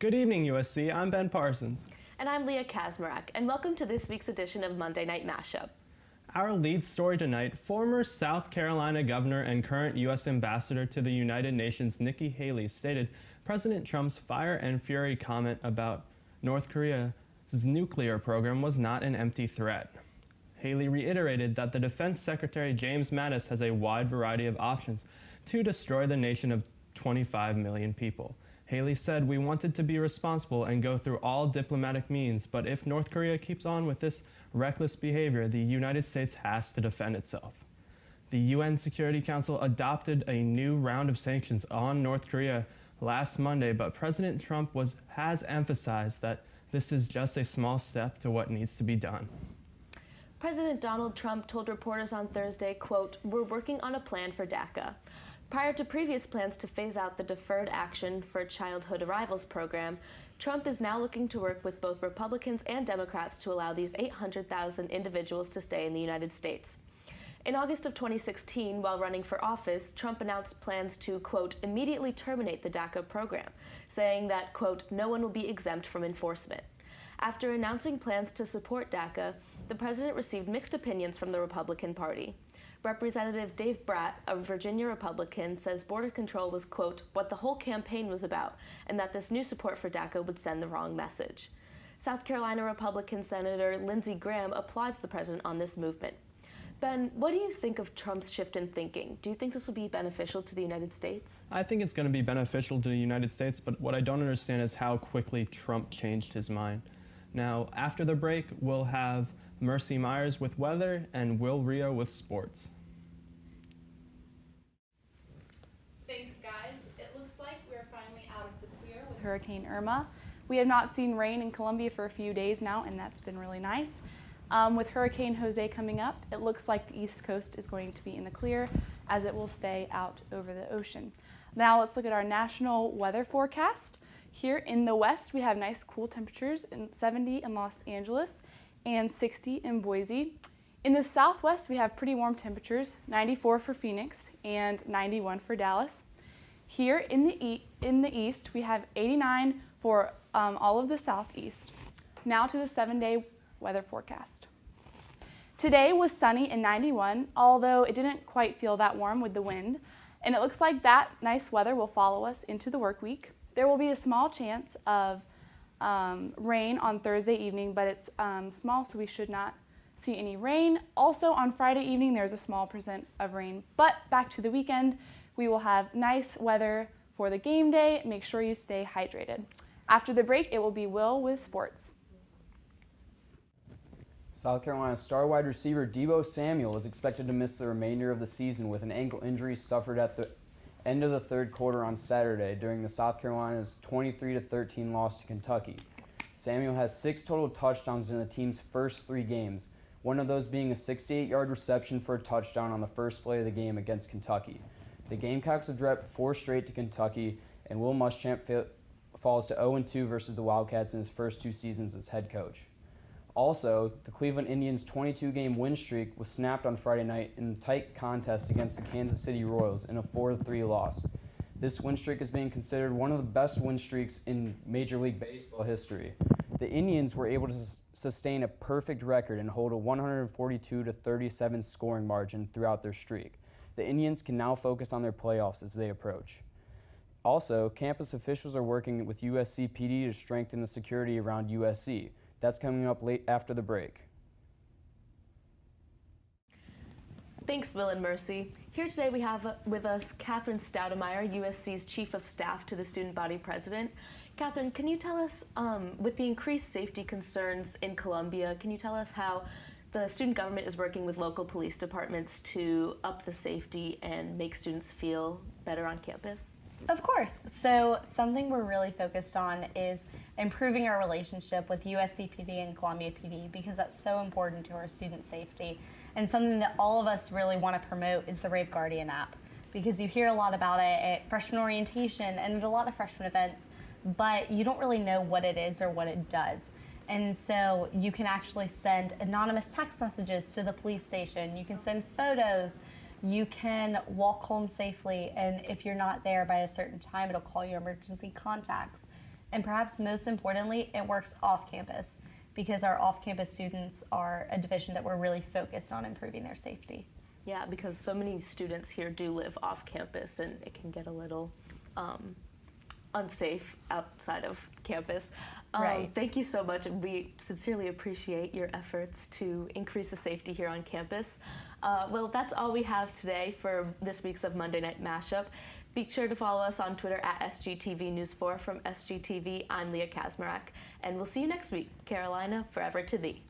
Good evening, USC. I'm Ben Parsons. And I'm Leah Kazmarek, and welcome to this week's edition of Monday Night Mashup. Our lead story tonight, former South Carolina governor and current U.S. ambassador to the United Nations Nikki Haley stated President Trump's fire and fury comment about North Korea's nuclear program was not an empty threat. Haley reiterated that the Defense Secretary James Mattis has a wide variety of options to destroy the nation of 25 million people. Haley said, "We wanted to be responsible and go through all diplomatic means, but if North Korea keeps on with this reckless behavior, the United States has to defend itself." The UN Security Council adopted a new round of sanctions on North Korea last Monday, but President Trump has emphasized that this is just a small step to what needs to be done. President Donald Trump told reporters on Thursday, quote, "We're working on a plan for DACA." Prior to previous plans to phase out the Deferred Action for Childhood Arrivals program, Trump is now looking to work with both Republicans and Democrats to allow these 800,000 individuals to stay in the United States. In August of 2016, while running for office, Trump announced plans to, quote, "immediately terminate the DACA program," saying that, quote, "no one will be exempt from enforcement." After announcing plans to support DACA, the president received mixed opinions from the Republican Party. Representative Dave Bratt, a Virginia Republican, says border control was, quote, "what the whole campaign was about," and that this new support for DACA would send the wrong message. South Carolina Republican Senator Lindsey Graham applauds the president on this movement. Ben, what do you think of Trump's shift in thinking? Do you think this will be beneficial to the United States? I think it's going to be beneficial to the United States, but what I don't understand is how quickly Trump changed his mind. Now, after the break, we'll have Mercy Myers with weather and Will Rio with sports. Thanks, guys. It looks like we're finally out of the clear with Hurricane Irma. We have not seen rain in Columbia for a few days now, and that's been really nice. With Hurricane Jose coming up, it looks like the East Coast is going to be in the clear as it will stay out over the ocean. Now let's look at our national weather forecast. Here in the west, we have nice cool temperatures in 70 in Los Angeles and 60 in Boise. In the southwest, we have pretty warm temperatures, 94 for Phoenix and 91 for Dallas. Here in the east, we have 89 for all of the southeast. Now to the 7-day weather forecast. Today was sunny and 91, although it didn't quite feel that warm with the wind, and it looks like that nice weather will follow us into the work week. There will be a small chance of rain on Thursday evening, but it's small, so we should not see any rain. Also on Friday evening, there's a small percent of rain, but back to the weekend, we will have nice weather for the game day. Make sure you stay hydrated. After the break, it will be Will with sports. South Carolina star wide receiver Deebo Samuel is expected to miss the remainder of the season with an ankle injury suffered at the end of the third quarter on Saturday during the South Carolina's 23-13 loss to Kentucky. Samuel has 6 total touchdowns in the team's first 3 games, one of those being a 68-yard reception for a touchdown on the first play of the game against Kentucky. The Gamecocks have dropped 4 straight to Kentucky, and Will Muschamp falls to 0-2 versus the Wildcats in his first 2 seasons as head coach. Also, the Cleveland Indians' 22-game win streak was snapped on Friday night in a tight contest against the Kansas City Royals in a 4-3 loss. This win streak is being considered one of the best win streaks in Major League Baseball history. The Indians were able to sustain a perfect record and hold a 142-37 scoring margin throughout their streak. The Indians can now focus on their playoffs as they approach. Also, campus officials are working with USC PD to strengthen the security around USC. That's coming up late after the break. Thanks, Will and Mercy. Here today we have with us Catherine Stoudemeyer, USC's Chief of Staff to the Student Body President. Catherine, can you tell us, with the increased safety concerns in Columbia, can you tell us how the student government is working with local police departments to up the safety and make students feel better on campus? Of course. So something we're really focused on is improving our relationship with USC PD and Columbia PD because that's so important to our student safety. And something that all of us really want to promote is the Rave Guardian app because you hear a lot about it at freshman orientation and at a lot of freshman events, but you don't really know what it is or what it does. And so you can actually send anonymous text messages to the police station. You can send photos. You can walk home safely, and if you're not there by a certain time, it'll call your emergency contacts. And perhaps most importantly, it works off campus because our off-campus students are a division that we're really focused on improving their safety. Yeah, because so many students here do live off campus and it can get a little unsafe outside of campus. Right. Thank you so much, and we sincerely appreciate your efforts to increase the safety here on campus. Well, that's all we have today for this week's of Monday Night Mashup. Be sure to follow us on Twitter at SGTV News 4. From SGTV, I'm Leah Kazmarek, and we'll see you next week. Carolina, forever to thee.